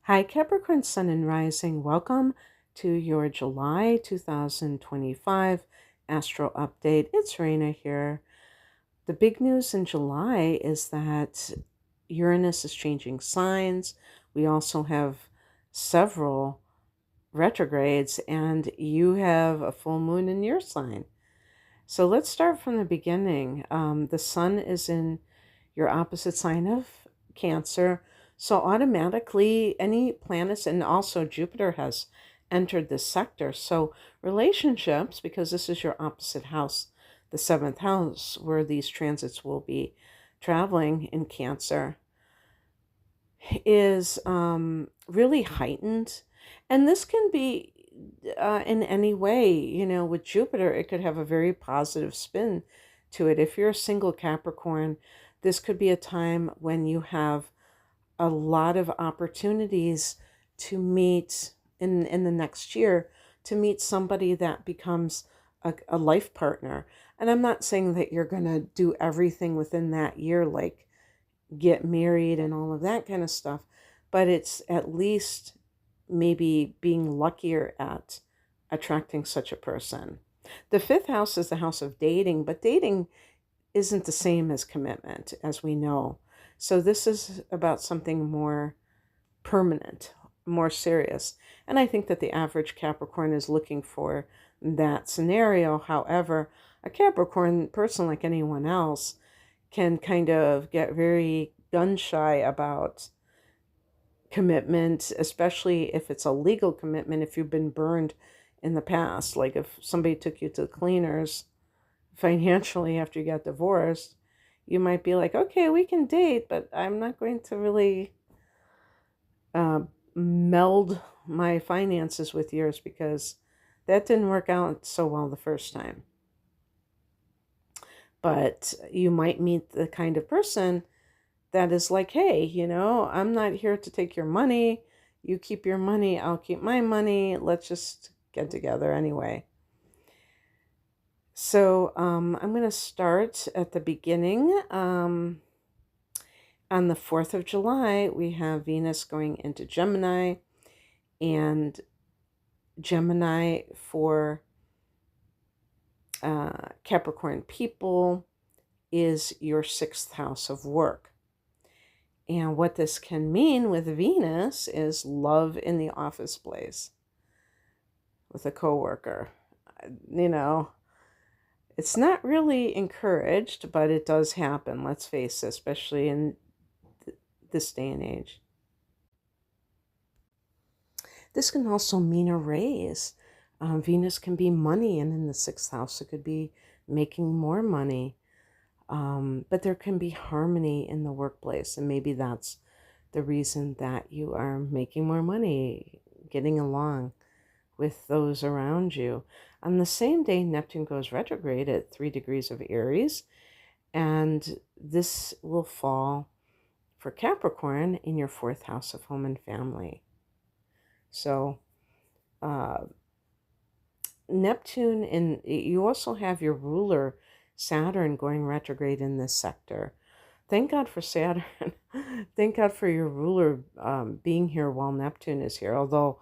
Hi, Capricorn Sun and Rising. Welcome to your July 2025 Astro Update. It's Raina here. The big news in July is that Uranus is changing signs. We also have several retrogrades, and you have a full moon in your sign. So let's start from the beginning. The Sun is in your opposite sign of Cancer. So automatically, any planets, and also Jupiter has entered this sector. So relationships, because this is your opposite house, the seventh house, where these transits will be traveling in Cancer, is really heightened. And this can be in any way. With Jupiter, it could have a very positive spin to it. If you're a single Capricorn, this could be a time when you have a lot of opportunities to meet in the next year, to meet somebody that becomes a life partner. And I'm not saying that you're going to do everything within that year, like get married and all of that kind of stuff, but it's at least maybe being luckier at attracting such a person. The fifth house is the house of dating, but dating isn't the same as commitment, as we know. So this is about something more permanent, more serious. And I think that the average Capricorn is looking for that scenario. However, a Capricorn person, like anyone else, can kind of get very gun shy about commitment, especially if it's a legal commitment, if you've been burned in the past. Like if somebody took you to the cleaners financially after you got divorced, you might be like, okay, we can date, but I'm not going to really uh, meld my finances with yours because that didn't work out so well the first time. But you might meet the kind of person that is like, hey, I'm not here to take your money. You keep your money, I'll keep my money. Let's just get together anyway. So I'm going to start at the beginning. On the 4th of July, we have Venus going into Gemini, and Gemini for Capricorn people is your 6th house of work. And what this can mean with Venus is love in the office place with a coworker. It's not really encouraged, but it does happen, let's face it, especially in this day and age. This can also mean a raise. Venus can be money, and in the 6th house, it could be making more money. But there can be harmony in the workplace, and maybe that's the reason that you are making more money, getting along with those around you. On the same day, Neptune goes retrograde at 3 degrees of Aries, and this will fall for Capricorn in your 4th house of home and family. So Neptune, and you also have your ruler Saturn going retrograde in this sector. Thank God for Saturn. Thank God for your ruler being here while Neptune is here. Although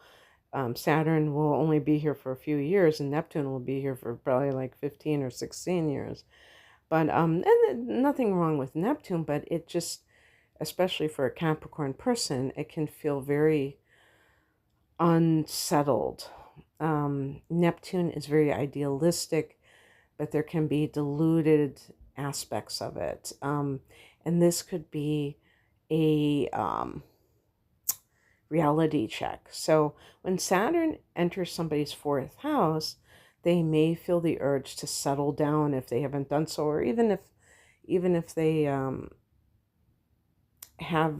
Saturn will only be here for a few years, and Neptune will be here for probably like 15 or 16 years. But and nothing wrong with Neptune, but it just, especially for a Capricorn person, it can feel very unsettled. Neptune is very idealistic, but there can be diluted aspects of it. And this could be a reality check. So when Saturn enters somebody's 4th house, they may feel the urge to settle down if they haven't done so, or even if they have,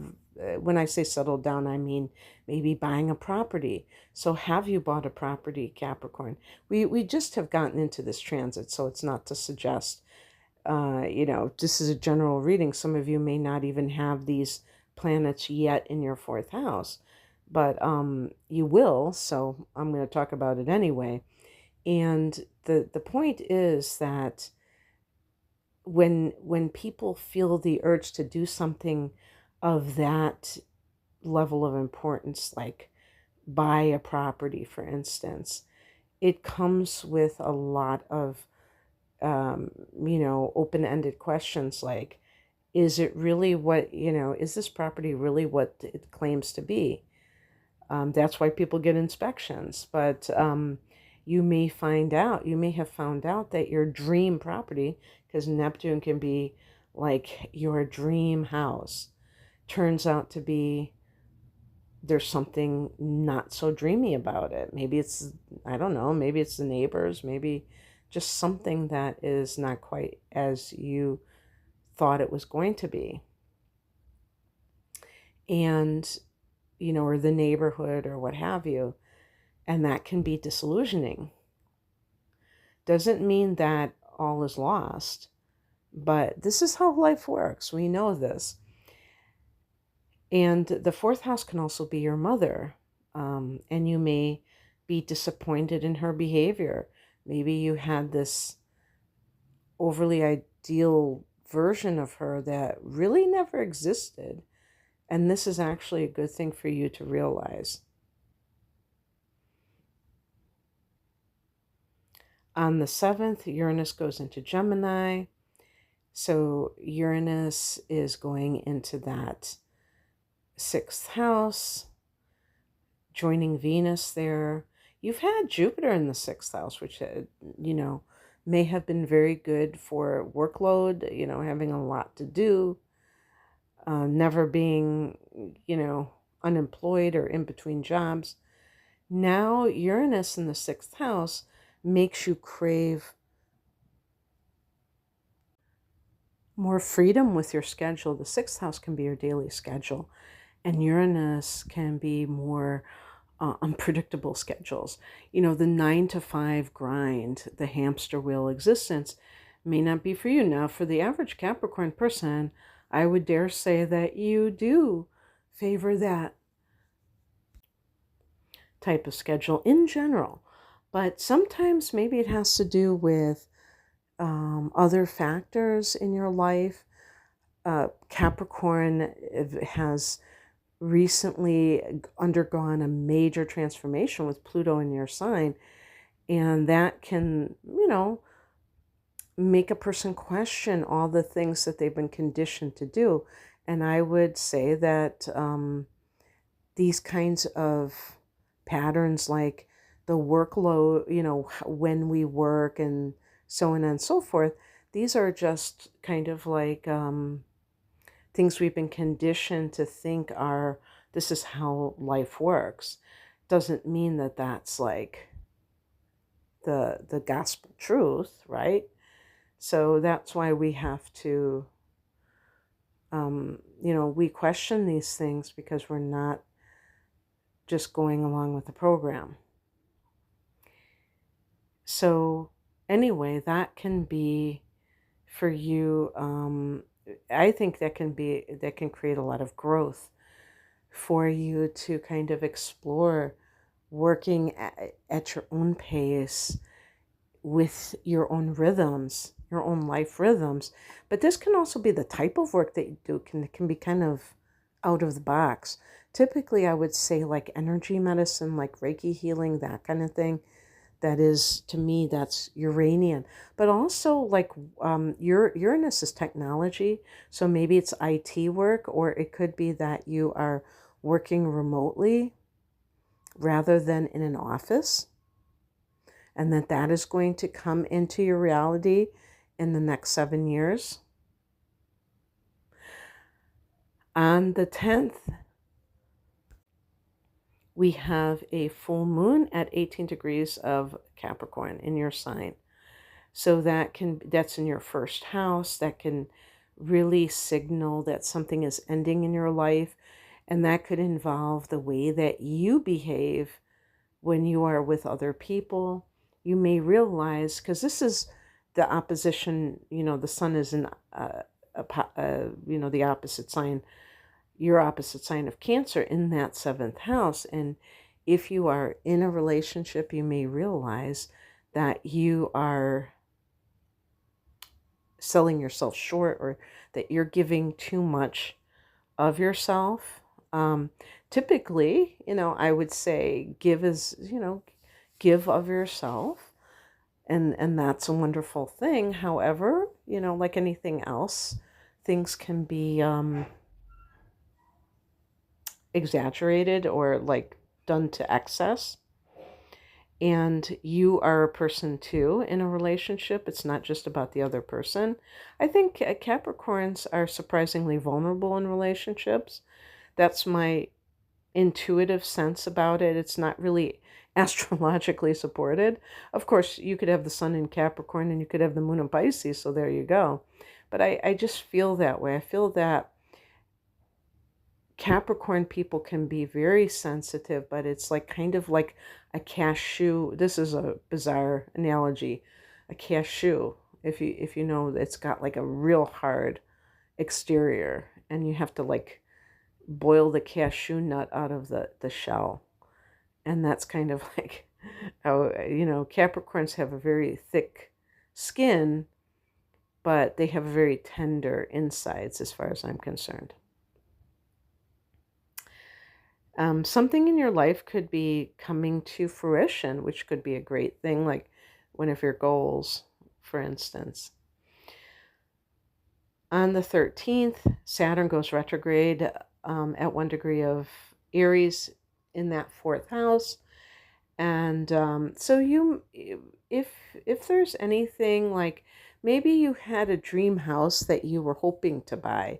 when I say settle down, I mean maybe buying a property. So have you bought a property, Capricorn? We just have gotten into this transit, so it's not to suggest, this is a general reading. Some of you may not even have these planets yet in your 4th house, but you will, so I'm going to talk about it anyway. And the point is that when people feel the urge to do something of that level of importance, like buy a property, for instance, it comes with a lot of, open-ended questions like, is it really what, is this property really what it claims to be? That's why people get inspections. But you may have found out that your dream property, because Neptune can be like your dream house, turns out to be there's something not so dreamy about it. Maybe it's, I don't know, maybe it's the neighbors, maybe just something that is not quite as you thought it was going to be. And, or the neighborhood or what have you. And that can be disillusioning. Doesn't mean that all is lost, but this is how life works. We know this. And the fourth house can also be your mother. And you may be disappointed in her behavior. Maybe you had this overly ideal version of her that really never existed. And this is actually a good thing for you to realize. On the 7th, Uranus goes into Gemini. So Uranus is going into that 6th house, joining Venus there. You've had Jupiter in the 6th house, which, may have been very good for workload, having a lot to do, never being, unemployed or in between jobs. Now Uranus in the 6th house makes you crave more freedom with your schedule. The 6th house can be your daily schedule, and Uranus can be more unpredictable schedules. The 9 to 5 grind, the hamster wheel existence may not be for you. Now, for the average Capricorn person, I would dare say that you do favor that type of schedule in general. But sometimes maybe it has to do with other factors in your life. Capricorn has recently undergone a major transformation with Pluto in your sign, and that can, make a person question all the things that they've been conditioned to do. And I would say that these kinds of patterns, like the workload, when we work and so on and so forth, these are just kind of like things we've been conditioned to think are, this is how life works. Doesn't mean that that's like the gospel truth, right? So that's why we have to, we question these things because we're not just going along with the program. So anyway, that can be for you. I think that can create a lot of growth for you to kind of explore working at your own pace with your own rhythms, your own life rhythms. But this can also be the type of work that you do can be kind of out of the box. Typically, I would say like energy medicine, like Reiki healing, that kind of thing. That is, to me, that's Uranian. But also like Uranus is technology. So maybe it's IT work, or it could be that you are working remotely rather than in an office. And that is going to come into your reality in the next 7 years. On the 10th, we have a full moon at 18 degrees of Capricorn in your sign. So that's in your first house. That can really signal that something is ending in your life. And that could involve the way that you behave when you are with other people. You may realize, because this is the opposition, the sun is in, the opposite sign, your opposite sign of Cancer in that 7th house. And if you are in a relationship, you may realize that you are selling yourself short, or that you're giving too much of yourself Um, Typically, I would say give of yourself, and that's a wonderful thing. However, like anything else, things can be exaggerated or like done to excess. And you are a person too in a relationship. It's not just about the other person. I think Capricorns are surprisingly vulnerable in relationships. That's my intuitive sense about it. It's not really astrologically supported. Of course, you could have the sun in Capricorn and you could have the moon in Pisces, so there you go. But I just feel that way. I feel that Capricorn people can be very sensitive, but it's like kind of like a cashew. This is a bizarre analogy. A cashew, if you know, it's got like a real hard exterior, and you have to like boil the cashew nut out of the shell. And that's kind of like how, Capricorns have a very thick skin, but they have very tender insides as far as I'm concerned. Something in your life could be coming to fruition, which could be a great thing, like one of your goals, for instance. On the 13th, Saturn goes retrograde at 1 degree of Aries in that fourth house. And so if there's anything like maybe you had a dream house that you were hoping to buy,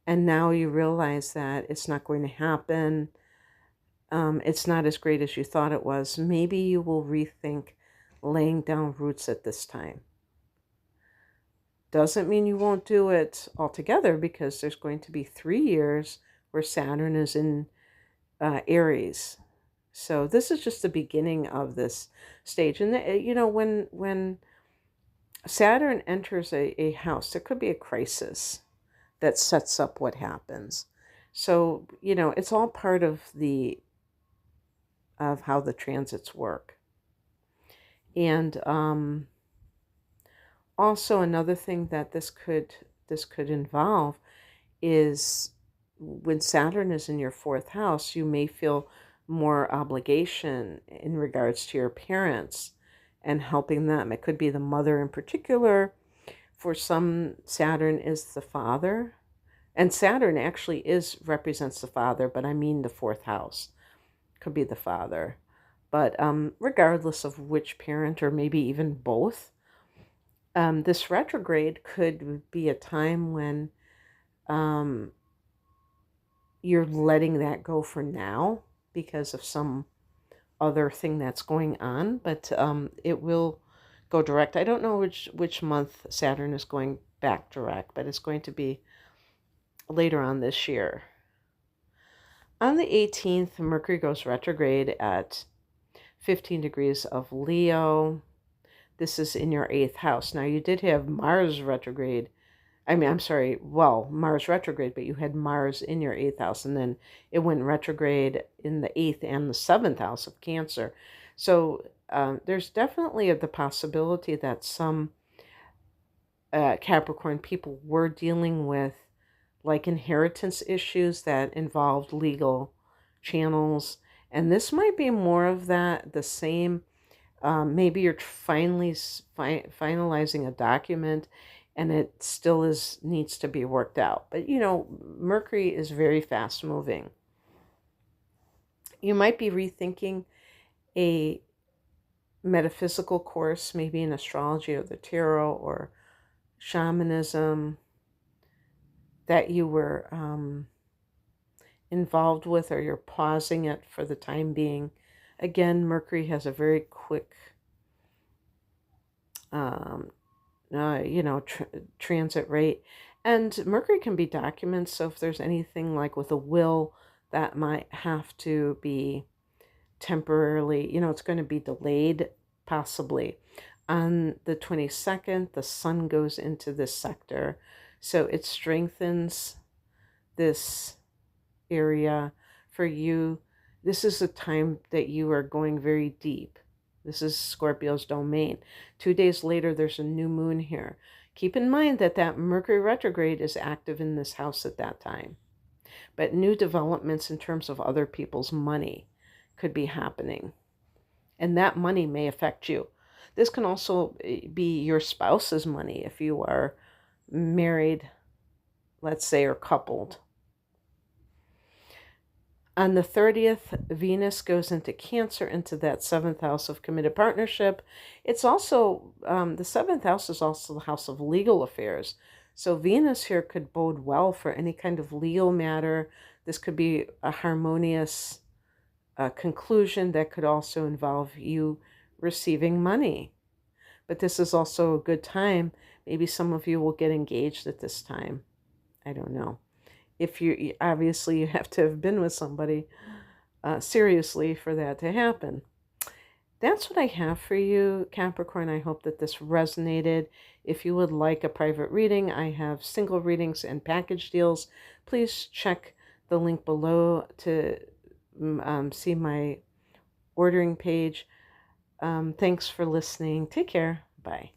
and now you realize that it's not going to happen, it's not as great as you thought it was, maybe you will rethink laying down roots at this time. Doesn't mean you won't do it altogether, because there's going to be 3 years where Saturn is in Aries. So this is just the beginning of this stage. And, when Saturn enters a house, there could be a crisis that sets up what happens. So, it's all part of how the transits work. And also another thing that this could involve is when Saturn is in your fourth house, you may feel more obligation in regards to your parents and helping them. It could be the mother in particular. For some, Saturn is the father. And Saturn actually represents the father, but I mean the fourth house. Could be the father. But regardless of which parent, or maybe even both, this retrograde could be a time when you're letting that go for now because of some other thing that's going on, but it will go direct. I don't know which month Saturn is going back direct, but it's going to be later on this year. On the 18th, Mercury goes retrograde at 15 degrees of Leo. This is in your 8th house. Now, you did have Mars retrograde. Mars retrograde, but you had Mars in your 8th house, and then it went retrograde in the 8th and the 7th house of Cancer. So there's definitely the possibility that some Capricorn people were dealing with like inheritance issues that involved legal channels. And this might be more of that, the same. Maybe you're finally finalizing a document and it still needs to be worked out. But, Mercury is very fast moving. You might be rethinking a metaphysical course, maybe in astrology or the tarot or shamanism, that you were involved with, or you're pausing it for the time being. Again, Mercury has a very quick, transit rate. And Mercury can be documents, so if there's anything like with a will that might have to be temporarily, it's going to be delayed, possibly. On the 22nd, the sun goes into this sector, so it strengthens this area for you. This is a time that you are going very deep. This is Scorpio's domain. 2 days later, there's a new moon here. Keep in mind that Mercury retrograde is active in this house at that time. but new developments in terms of other people's money could be happening. And that money may affect you. This can also be your spouse's money if you are married, let's say, or coupled. On the 30th, Venus goes into Cancer, into that 7th house of committed partnership. It's also, the 7th house is also the house of legal affairs. So Venus here could bode well for any kind of legal matter. This could be a harmonious conclusion that could also involve you receiving money. But this is also a good time. Maybe some of you will get engaged at this time. I don't know. If you obviously you have to have been with somebody seriously for that to happen. That's what I have for you, Capricorn. I hope that this resonated. If you would like a private reading, I have single readings and package deals. Please check the link below to see my ordering page. Thanks for listening. Take care. Bye.